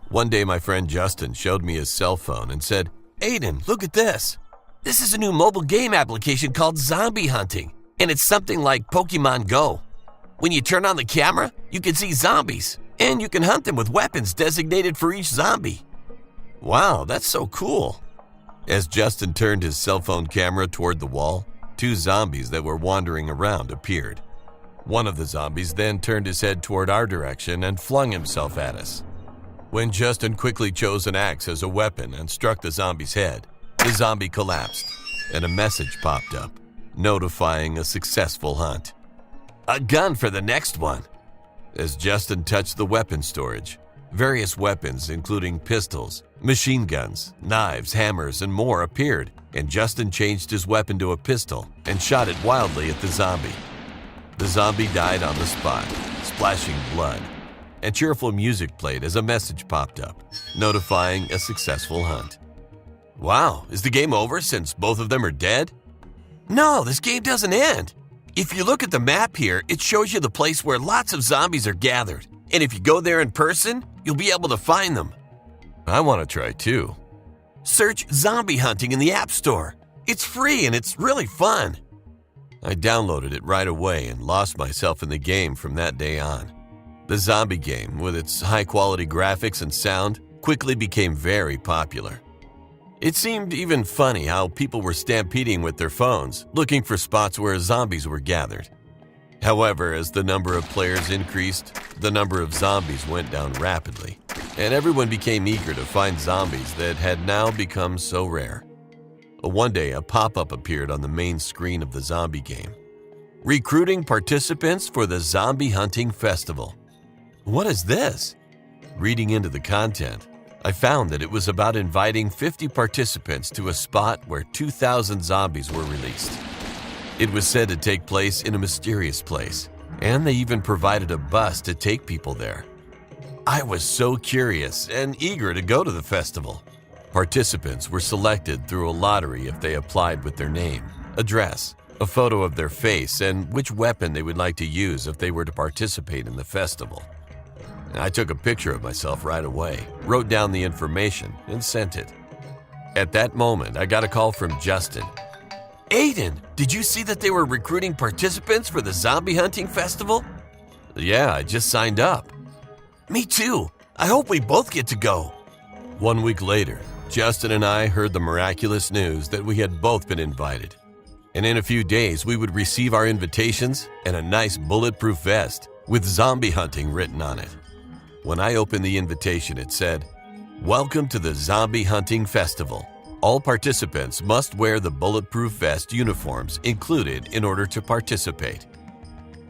One day my friend Justin showed me his cell phone and said, "Aiden, look at this. This is a new mobile game application called Zombie Hunting, and it's something like Pokemon Go. When you turn on the camera, you can see zombies, and you can hunt them with weapons designated for each zombie." Wow, that's so cool. As Justin turned his cell phone camera toward the wall, two zombies that were wandering around appeared. One of the zombies then turned his head toward our direction and flung himself at us. When Justin quickly chose an axe as a weapon and struck the zombie's head, the zombie collapsed, and a message popped up, notifying a successful hunt. "A gun for the next one." As Justin touched the weapon storage, various weapons including pistols, machine guns, knives, hammers, and more appeared, and Justin changed his weapon to a pistol and shot it wildly at the zombie. The zombie died on the spot, splashing blood, and cheerful music played as a message popped up, notifying a successful hunt. Wow, is the game over since both of them are dead? No, this game doesn't end. If you look at the map here, it shows you the place where lots of zombies are gathered, and if you go there in person, you'll be able to find them. I want to try too. Search Zombie Hunting in the App Store. It's free and it's really fun. I downloaded it right away and lost myself in the game from that day on. The zombie game, with its high-quality graphics and sound, quickly became very popular. It seemed even funny how people were stampeding with their phones, looking for spots where zombies were gathered. However, as the number of players increased, the number of zombies went down rapidly, and everyone became eager to find zombies that had now become so rare. One day, a pop-up appeared on the main screen of the zombie game. Recruiting participants for the Zombie Hunting Festival. What is this? Reading into the content, I found that it was about inviting 50 participants to a spot where 2,000 zombies were released. It was said to take place in a mysterious place, and they even provided a bus to take people there. I was so curious and eager to go to the festival. Participants were selected through a lottery if they applied with their name, address, a photo of their face, and which weapon they would like to use if they were to participate in the festival. I took a picture of myself right away, wrote down the information, and sent it. At that moment, I got a call from Justin. "Aiden, did you see that they were recruiting participants for the Zombie Hunting Festival?" "Yeah, I just signed up." "Me too. I hope we both get to go." 1 week later, Justin and I heard the miraculous news that we had both been invited. And in a few days, we would receive our invitations and a nice bulletproof vest with Zombie Hunting written on it. When I opened the invitation, it said, "Welcome to the Zombie Hunting Festival. All participants must wear the bulletproof vest uniforms included in order to participate."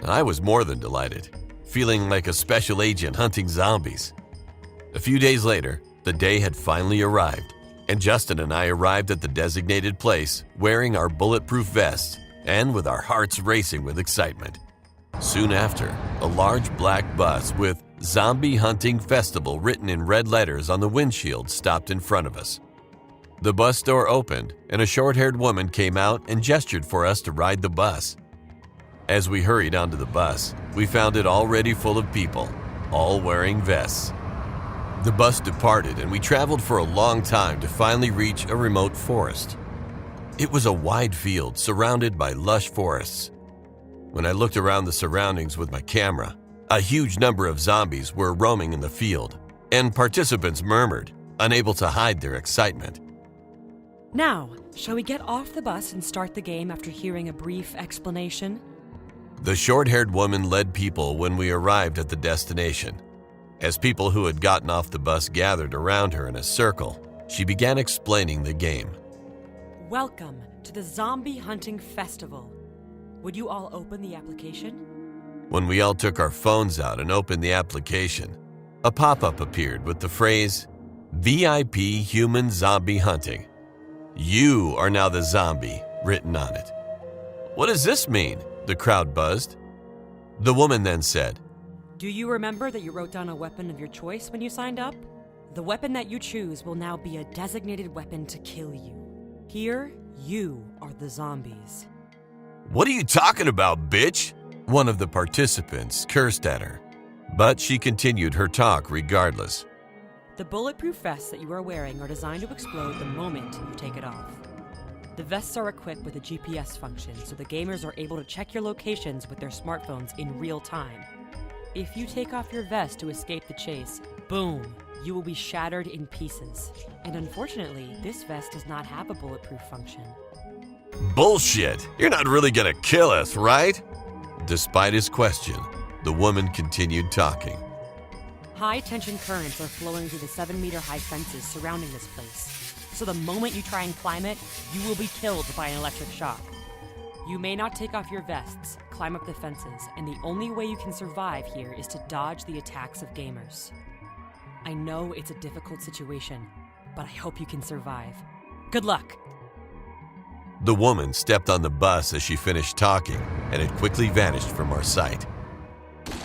I was more than delighted, feeling like a special agent hunting zombies. A few days later, the day had finally arrived, and Justin and I arrived at the designated place wearing our bulletproof vests and with our hearts racing with excitement. Soon after, a large black bus with Zombie Hunting Festival written in red letters on the windshield stopped in front of us. The bus door opened, and a short-haired woman came out and gestured for us to ride the bus. As we hurried onto the bus, we found it already full of people, all wearing vests. The bus departed, and we traveled for a long time to finally reach a remote forest. It was a wide field surrounded by lush forests. When I looked around the surroundings with my camera, a huge number of zombies were roaming in the field, and participants murmured, unable to hide their excitement. Now, shall we get off the bus and start the game after hearing a brief explanation? The short-haired woman led people when we arrived at the destination. As people who had gotten off the bus gathered around her in a circle, she began explaining the game. Welcome to the Zombie Hunting Festival. Would you all open the application? When we all took our phones out and opened the application, a pop-up appeared with the phrase, "VIP Human Zombie Hunting. You are now the zombie," written on it. "What does this mean?" the crowd buzzed. The woman then said, Do you remember that you wrote down a weapon of your choice when you signed up? The weapon that you choose will now be a designated weapon to kill you. Here, you are the zombies. "What are you talking about, bitch?" one of the participants cursed at her. But she continued her talk regardless. The bulletproof vests that you are wearing are designed to explode the moment you take it off. The vests are equipped with a GPS function, so the gamers are able to check your locations with their smartphones in real time. If you take off your vest to escape the chase, boom, you will be shattered in pieces. And unfortunately, this vest does not have a bulletproof function. Bullshit! You're not really gonna kill us, right? Despite his question, the woman continued talking. High-tension currents are flowing through the 7-meter-high fences surrounding this place. So the moment you try and climb it, you will be killed by an electric shock. You may not take off your vests, climb up the fences, and the only way you can survive here is to dodge the attacks of gamers. I know it's a difficult situation, but I hope you can survive. Good luck! The woman stepped on the bus as she finished talking, and it quickly vanished from our sight.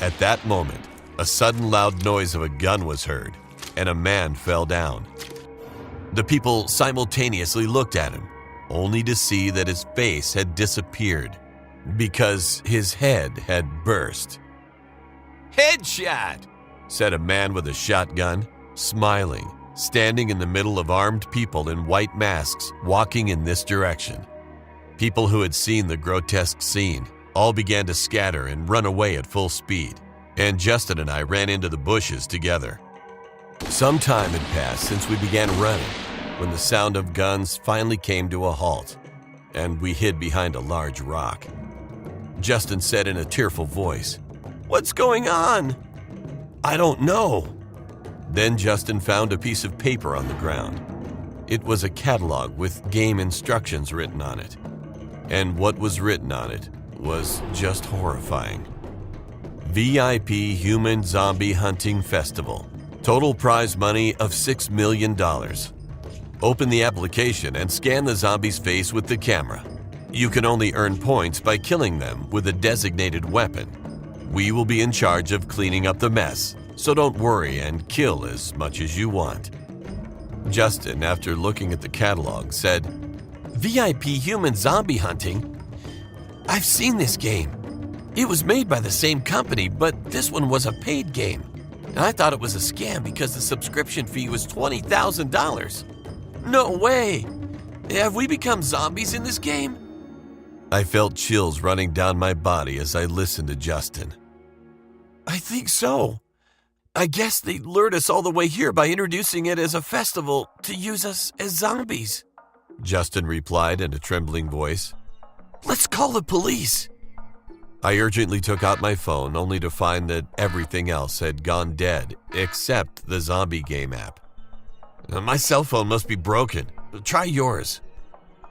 At that moment, a sudden loud noise of a gun was heard, and a man fell down. The people simultaneously looked at him, only to see that his face had disappeared because his head had burst. "Headshot!" said a man with a shotgun, smiling, standing in the middle of armed people in white masks walking in this direction. People who had seen the grotesque scene all began to scatter and run away at full speed, and Justin and I ran into the bushes together. Some time had passed since we began running, when the sound of guns finally came to a halt, and we hid behind a large rock. Justin said in a tearful voice, "What's going on?" "I don't know." Then Justin found a piece of paper on the ground. It was a catalog with game instructions written on it. And what was written on it was just horrifying. VIP Human Zombie Hunting Festival. Total prize money of $6 million. Open the application and scan the zombie's face with the camera. You can only earn points by killing them with a designated weapon. We will be in charge of cleaning up the mess, so don't worry and kill as much as you want. Justin, after looking at the catalog, said, "VIP Human Zombie Hunting? I've seen this game. It was made by the same company, but this one was a paid game. I thought it was a scam because the subscription fee was $20,000. No way! Have we become zombies in this game?" I felt chills running down my body as I listened to Justin. "I think so. I guess they lured us all the way here by introducing it as a festival to use us as zombies," Justin replied in a trembling voice. "Let's call the police." I urgently took out my phone only to find that everything else had gone dead except the zombie game app. "My cell phone must be broken. Try yours."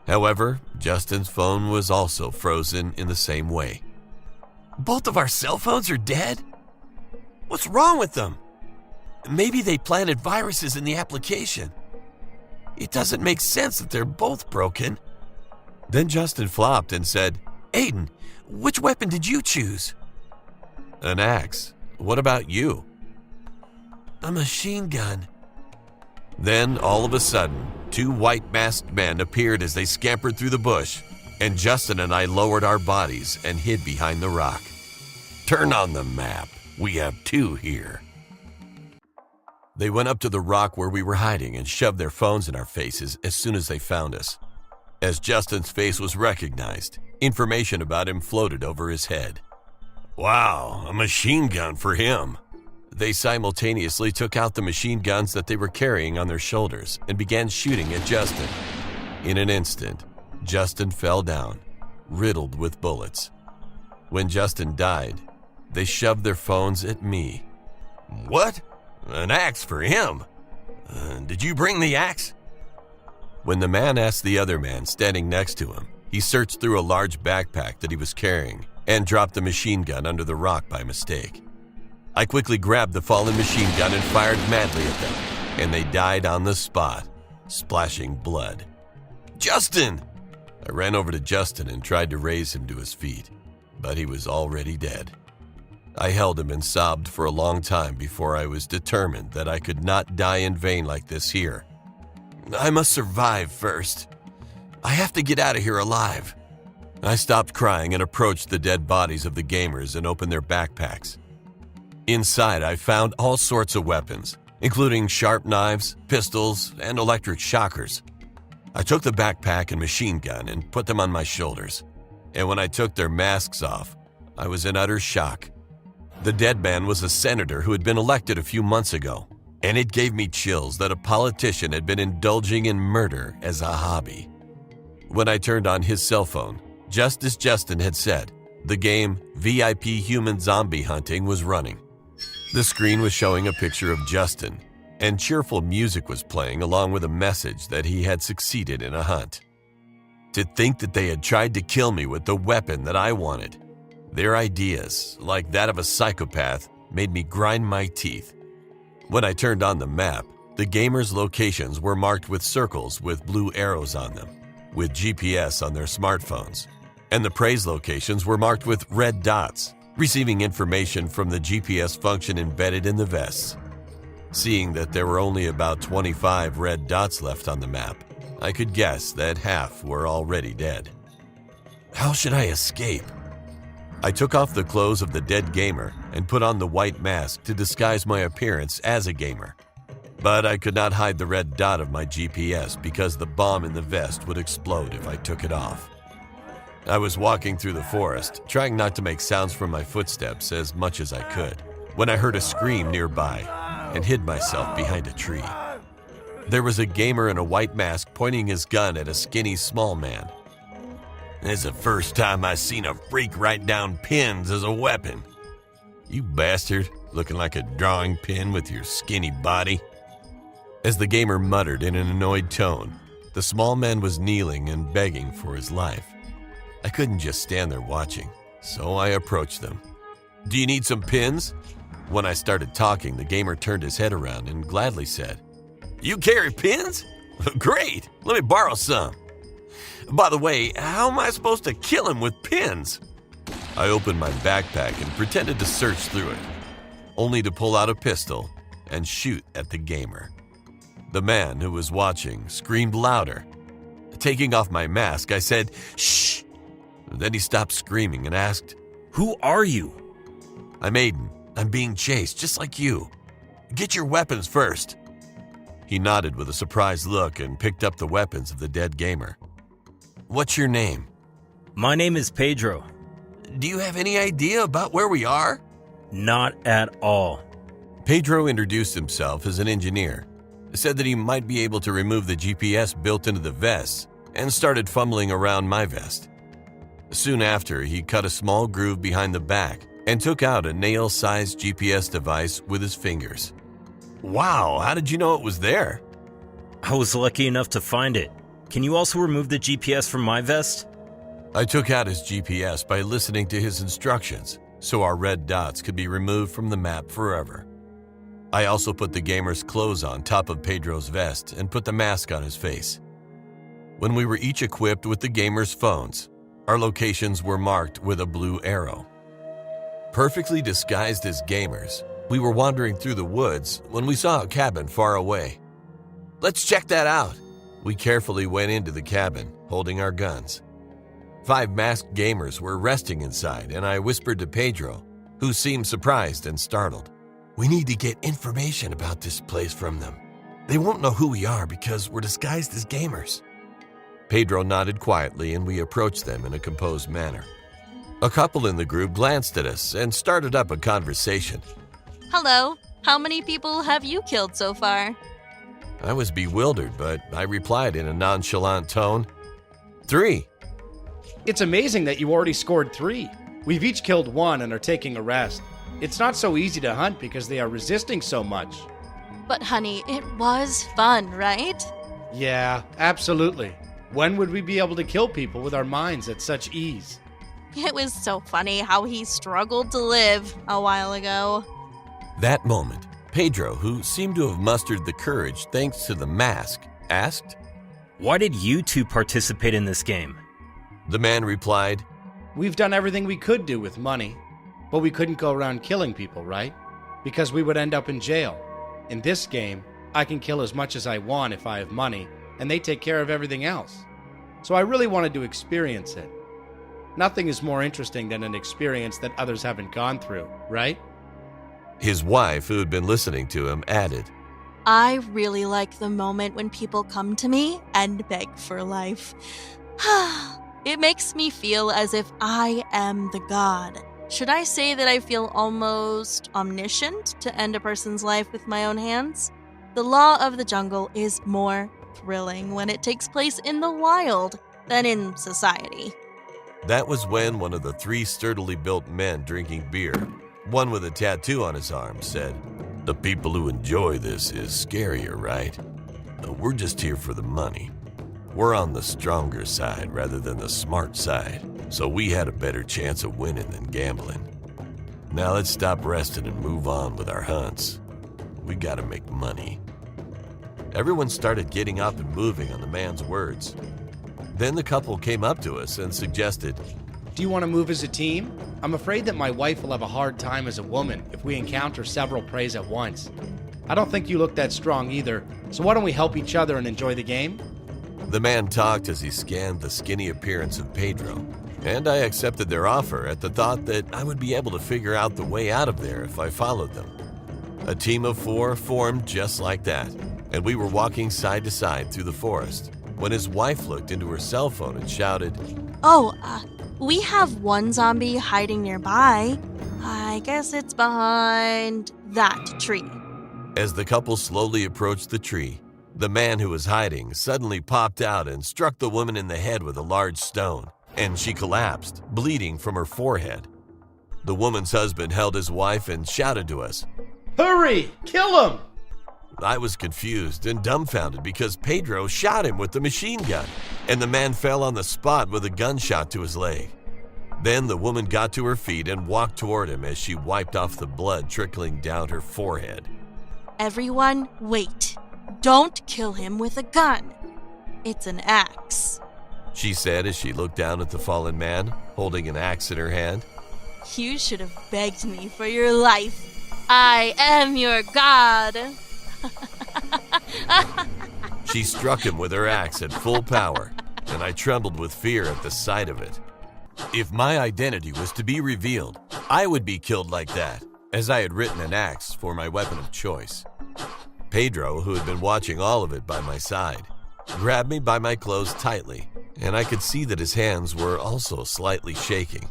However, Justin's phone was also frozen in the same way. "Both of our cell phones are dead? What's wrong with them? Maybe they planted viruses in the application. It doesn't make sense that they're both broken." Then Justin flopped and said, "Aiden, which weapon did you choose?" "An axe. What about you?" "A machine gun." Then, all of a sudden, 2 white-masked men appeared as they scampered through the bush, and Justin and I lowered our bodies and hid behind the rock. "Turn on the map. We have 2 here." They went up to the rock where we were hiding and shoved their phones in our faces as soon as they found us. As Justin's face was recognized, information about him floated over his head. "Wow, a machine gun for him." They simultaneously took out the machine guns that they were carrying on their shoulders and began shooting at Justin. In an instant, Justin fell down, riddled with bullets. When Justin died, they shoved their phones at me. "What? An axe for him? Did you bring the axe?" When the man asked the other man standing next to him, he searched through a large backpack that he was carrying and dropped the machine gun under the rock by mistake. I quickly grabbed the fallen machine gun and fired madly at them, and they died on the spot, splashing blood. "Justin!" I ran over to Justin and tried to raise him to his feet, but he was already dead. I held him and sobbed for a long time before I was determined that I could not die in vain like this here. "I must survive first. I have to get out of here alive." I stopped crying and approached the dead bodies of the gamers and opened their backpacks. Inside, I found all sorts of weapons, including sharp knives, pistols, and electric shockers. I took the backpack and machine gun and put them on my shoulders, and when I took their masks off, I was in utter shock. The dead man was a senator who had been elected a few months ago, and it gave me chills that a politician had been indulging in murder as a hobby. When I turned on his cell phone, just as Justin had said, the game VIP Human Zombie Hunting was running. The screen was showing a picture of Justin, and cheerful music was playing along with a message that he had succeeded in a hunt. To think that they had tried to kill me with the weapon that I wanted. Their ideas, like that of a psychopath, made me grind my teeth. When I turned on the map, the gamers' locations were marked with circles with blue arrows on them, with GPS on their smartphones, and the prey's locations were marked with red dots, receiving information from the GPS function embedded in the vests. Seeing that there were only about 25 red dots left on the map, I could guess that half were already dead. How should I escape? I took off the clothes of the dead gamer and put on the white mask to disguise my appearance as a gamer. But I could not hide the red dot of my GPS because the bomb in the vest would explode if I took it off. I was walking through the forest, trying not to make sounds from my footsteps as much as I could, when I heard a scream nearby and hid myself behind a tree. There was a gamer in a white mask pointing his gun at a skinny small man. It's the first time I seen a freak write down pins as a weapon. You bastard, looking like a drawing pin with your skinny body. As the gamer muttered in an annoyed tone, the small man was kneeling and begging for his life. I couldn't just stand there watching, so I approached them. Do you need some pins? When I started talking, the gamer turned his head around and gladly said, You carry pins? Great, let me borrow some. By the way, how am I supposed to kill him with pins? I opened my backpack and pretended to search through it, only to pull out a pistol and shoot at the gamer. The man who was watching screamed louder. Taking off my mask, I said, Shh! Then he stopped screaming and asked, Who are you? I'm Aiden. I'm being chased, just like you. Get your weapons first. He nodded with a surprised look and picked up the weapons of the dead gamer. What's your name? My name is Pedro. Do you have any idea about where we are? Not at all. Pedro introduced himself as an engineer, said that he might be able to remove the GPS built into the vests, and started fumbling around my vest. Soon after, he cut a small groove behind the back and took out a nail-sized GPS device with his fingers. Wow, how did you know it was there? I was lucky enough to find it. Can you also remove the GPS from my vest? I took out his GPS by listening to his instructions, so our red dots could be removed from the map forever. I also put the gamer's clothes on top of Pedro's vest and put the mask on his face. When we were each equipped with the gamer's phones, our locations were marked with a blue arrow. Perfectly disguised as gamers, we were wandering through the woods when we saw a cabin far away. Let's check that out. We carefully went into the cabin, holding our guns. 5 masked gamers were resting inside, and I whispered to Pedro, who seemed surprised and startled. We need to get information about this place from them. They won't know who we are because we're disguised as gamers. Pedro nodded quietly, and we approached them in a composed manner. A couple in the group glanced at us and started up a conversation. Hello, how many people have you killed so far? I was bewildered, but I replied in a nonchalant tone, 3. It's amazing that you already scored 3. We've each killed 1 and are taking a rest. It's not so easy to hunt because they are resisting so much. But honey, it was fun, right? Yeah, absolutely. When would we be able to kill people with our minds at such ease? It was so funny how he struggled to live a while ago. That moment, Pedro, who seemed to have mustered the courage thanks to the mask, asked, Why did you two participate in this game? The man replied, We've done everything we could do with money, but we couldn't go around killing people, right? Because we would end up in jail. In this game, I can kill as much as I want if I have money, and they take care of everything else. So I really wanted to experience it. Nothing is more interesting than an experience that others haven't gone through, right? His wife, who had been listening to him, added, I really like the moment when people come to me and beg for life. It makes me feel as if I am the god. Should I say that I feel almost omniscient to end a person's life with my own hands? The law of the jungle is more thrilling when it takes place in the wild than in society. That was when one of the 3 sturdily built men drinking beer, one with a tattoo on his arm, said, "The people who enjoy this is scarier, right? We're just here for the money. We're on the stronger side rather than the smart side, so we had a better chance of winning than gambling. Now let's stop resting and move on with our hunts. We gotta make money." Everyone started getting up and moving on the man's words. Then the couple came up to us and suggested, Do you want to move as a team? I'm afraid that my wife will have a hard time as a woman if we encounter several preys at once. I don't think you look that strong either, so why don't we help each other and enjoy the game? The man talked as he scanned the skinny appearance of Pedro, and I accepted their offer at the thought that I would be able to figure out the way out of there if I followed them. A team of 4 formed just like that, and we were walking side to side through the forest when his wife looked into her cell phone and shouted, Oh, we have one zombie hiding nearby. I guess it's behind that tree. As the couple slowly approached the tree, the man who was hiding suddenly popped out and struck the woman in the head with a large stone, and she collapsed, bleeding from her forehead. The woman's husband held his wife and shouted to us. Hurry! Kill him! I was confused and dumbfounded because Pedro shot him with the machine gun, and the man fell on the spot with a gunshot to his leg. Then the woman got to her feet and walked toward him as she wiped off the blood trickling down her forehead. Everyone, wait. Don't kill him with a gun. It's an axe. She said as she looked down at the fallen man, holding an axe in her hand. You should have begged me for your life. I am your god. She struck him with her axe at full power, and I trembled with fear at the sight of it. If my identity was to be revealed, I would be killed like that, as I had written an axe for my weapon of choice. Pedro, who had been watching all of it by my side, grabbed me by my clothes tightly, and I could see that his hands were also slightly shaking.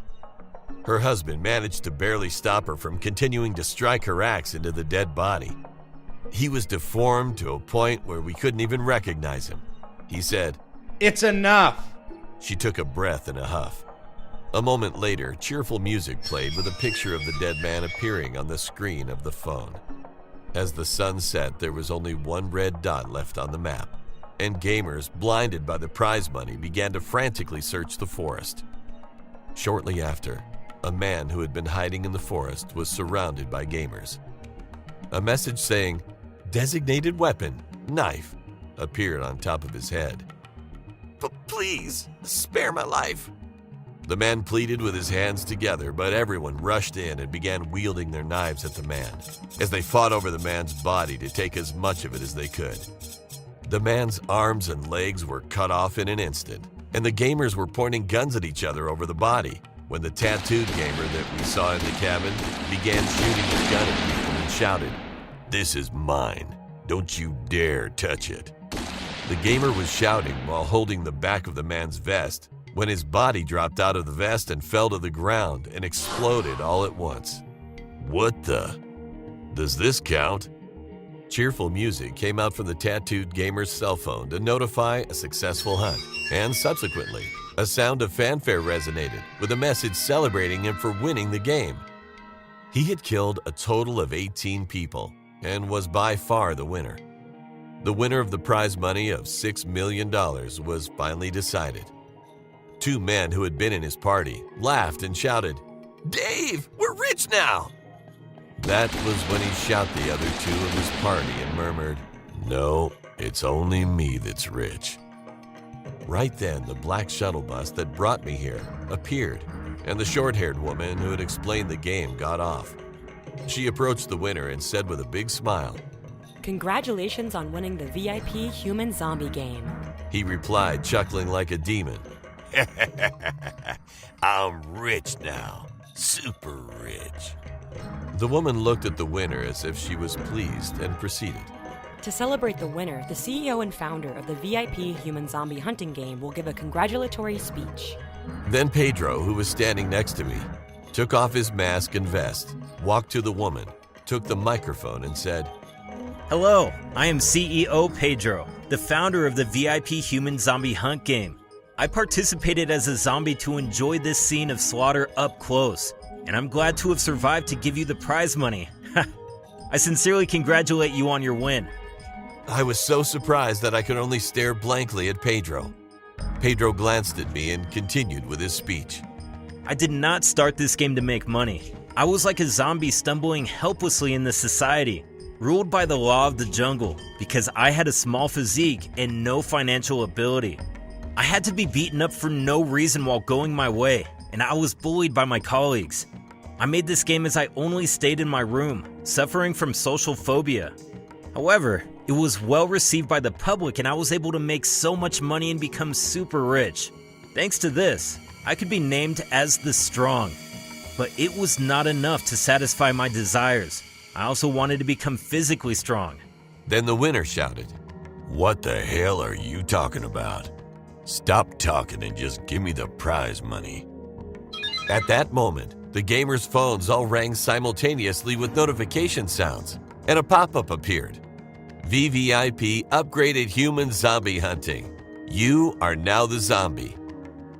Her husband managed to barely stop her from continuing to strike her axe into the dead body. He was deformed to a point where we couldn't even recognize him. He said, It's enough! She took a breath and a huff. A moment later, cheerful music played with a picture of the dead man appearing on the screen of the phone. As the sun set, there was only one red dot left on the map, and gamers, blinded by the prize money, began to frantically search the forest. Shortly after, a man who had been hiding in the forest was surrounded by gamers. A message saying, "Designated weapon, knife," appeared on top of his head. Please, spare my life." The man pleaded with his hands together, but everyone rushed in and began wielding their knives at the man, as they fought over the man's body to take as much of it as they could. The man's arms and legs were cut off in an instant, and the gamers were pointing guns at each other over the body, when the tattooed gamer that we saw in the cabin began shooting his gun at people and shouted, "This is mine. Don't you dare touch it." The gamer was shouting while holding the back of the man's vest, when his body dropped out of the vest and fell to the ground and exploded all at once. What the? Does this count? Cheerful music came out from the tattooed gamer's cell phone to notify a successful hunt, and subsequently, a sound of fanfare resonated with a message celebrating him for winning the game. He had killed a total of 18 people and was by far the winner. The winner of the prize money of $6 million was finally decided. 2 men who had been in his party laughed and shouted, "Dave, we're rich now!" That was when he shot the other 2 of his party and murmured, "No, it's only me that's rich." Right then, the black shuttle bus that brought me here appeared, and the short-haired woman who had explained the game got off. She approached the winner and said with a big smile, Congratulations on winning the VIP Human Zombie game. He replied, chuckling like a demon, "I'm rich now, super rich." The woman looked at the winner as if she was pleased and proceeded, To celebrate the winner, the CEO and founder of the VIP Human Zombie Hunting game will give a congratulatory speech. Then Pedro, who was standing next to me, took off his mask and vest, walked to the woman, took the microphone and said, Hello, I am CEO Pedro, the founder of the VIP Human Zombie Hunt game. I participated as a zombie to enjoy this scene of slaughter up close, and I'm glad to have survived to give you the prize money. I sincerely congratulate you on your win. I was so surprised that I could only stare blankly at Pedro. Pedro glanced at me and continued with his speech. I did not start this game to make money. I was like a zombie stumbling helplessly in this society, ruled by the law of the jungle, because I had a small physique and no financial ability. I had to be beaten up for no reason while going my way, and I was bullied by my colleagues. I made this game as I only stayed in my room, suffering from social phobia. However, it was well received by the public and I was able to make so much money and become super rich. Thanks to this, I could be named as the Strong. But it was not enough to satisfy my desires. I also wanted to become physically strong. Then the winner shouted, "What the hell are you talking about? Stop talking and just give me the prize money." At that moment, the gamers' phones all rang simultaneously with notification sounds, and a pop-up appeared. VVIP upgraded human zombie hunting. You are now the zombie.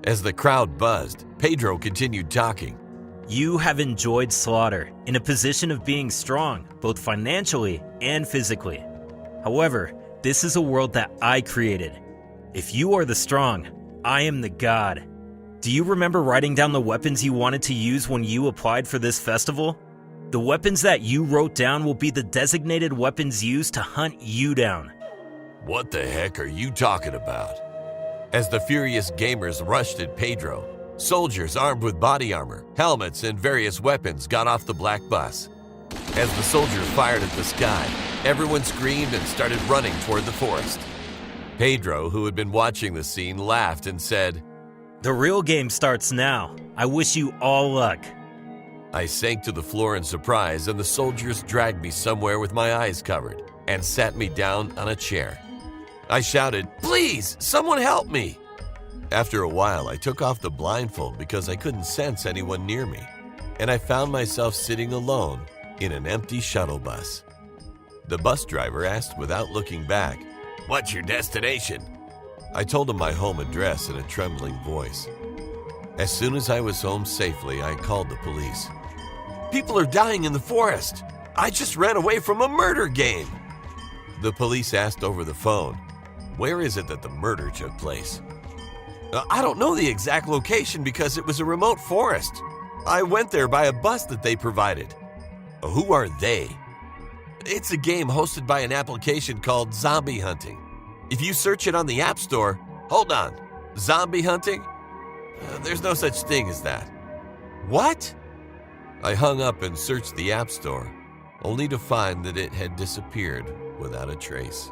As the crowd buzzed, Pedro continued talking. You have enjoyed slaughter in a position of being strong, both financially and physically. However, this is a world that I created. If you are the Strong, I am the God. Do you remember writing down the weapons you wanted to use when you applied for this festival? The weapons that you wrote down will be the designated weapons used to hunt you down. What the heck are you talking about? As the furious gamers rushed at Pedro, soldiers armed with body armor, helmets, and various weapons got off the black bus. As the soldiers fired at the sky, everyone screamed and started running toward the forest. Pedro, who had been watching the scene, laughed and said, The real game starts now. I wish you all luck. I sank to the floor in surprise, and the soldiers dragged me somewhere with my eyes covered and sat me down on a chair. I shouted, "Please, someone help me!" After a while, I took off the blindfold because I couldn't sense anyone near me, and I found myself sitting alone in an empty shuttle bus. The bus driver asked without looking back, "What's your destination?" I told him my home address in a trembling voice. As soon as I was home safely, I called the police. "People are dying in the forest. I just ran away from a murder game." The police asked over the phone, "Where is it that the murder took place?" "I don't know the exact location because it was a remote forest. I went there by a bus that they provided." "Who are they?" "It's a game hosted by an application called Zombie Hunting. If you search it on the App Store..." "Hold on. Zombie Hunting? There's no such thing as that." "What?" I hung up and searched the App Store, only to find that it had disappeared without a trace.